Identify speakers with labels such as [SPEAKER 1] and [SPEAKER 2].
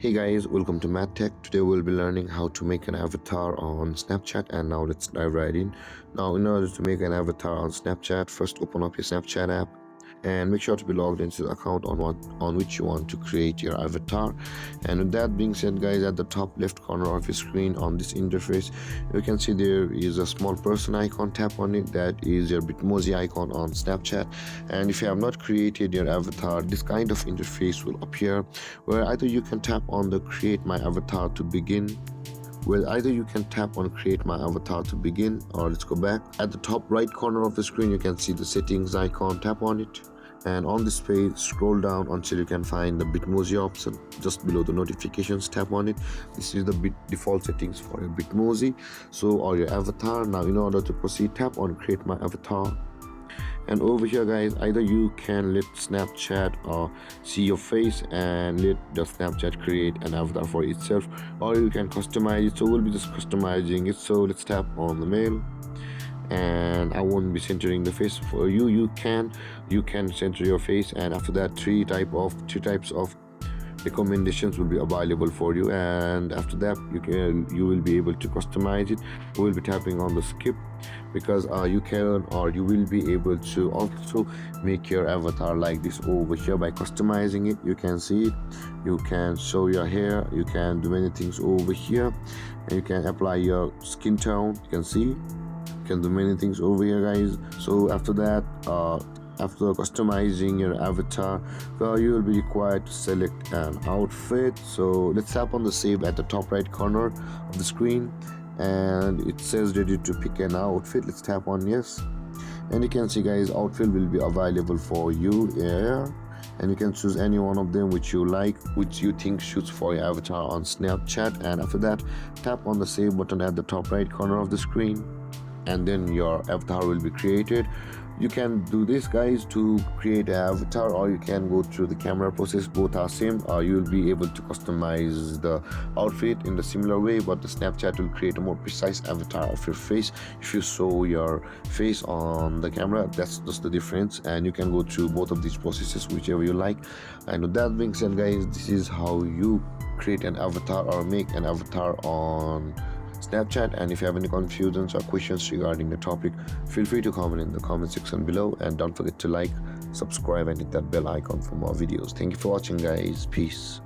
[SPEAKER 1] Hey guys, welcome to Math Tech. Today we'll be learning how to make an avatar on Snapchat, and now let's dive right in. Now, in order to make an avatar on Snapchat, first open up your Snapchat app and make sure to be logged into the account on which you want to create your avatar. And with that being said, guys, at the top left corner of your screen on this interface, you can see there is a small person icon. Tap on it. That is your Bitmoji icon on Snapchat. And if you have not created your avatar, this kind of interface will appear, where either you can tap on the create my avatar to begin, or let's go back. At the top right corner of the screen, you can see the settings icon. Tap on it, and on this page scroll down until you can find the Bitmoji option. Just below the notifications, tap on it. This is the default settings for your Bitmoji, or your avatar. Now, in order to proceed, tap on create my avatar. And over here, guys, either you can let Snapchat see your face and let the Snapchat create an avatar for itself, or you can customize it. So we'll be just customizing it. So let's tap on the mail, and I won't be centering the face for you. You can center your face, and after that three types of recommendations will be available for you, and after that you will be able to customize it. We will be tapping on the skip, because you will be able to also make your avatar like this over here by customizing it. You can see it, you can show your hair, you can do many things over here, and you can apply your skin tone. You can see, you can do many things over here, guys. So after that, after customizing your avatar, you will be required to select an outfit. So let's tap on the save at the top right corner of the screen, and it says ready to pick an outfit. Let's tap on yes, and you can see, guys, outfit will be available for you here, and you can choose any one of them which you like, which you think suits for your avatar on Snapchat. And after that, tap on the save button at the top right corner of the screen, and then your avatar will be created. You can do this, guys, to create an avatar, or you can go through the camera process. Both are same. You will be able to customize the outfit in the similar way, but the Snapchat will create a more precise avatar of your face. If you show your face on the camera, that's just the difference, and you can go through both of these processes, whichever you like. And with that being said, guys, this is how you create an avatar or make an avatar on Snapchat. And if you have any confusions or questions regarding the topic, feel free to comment in the comment section below, and don't forget to like, subscribe, and hit that bell icon for more videos. Thank you for watching, guys. Peace.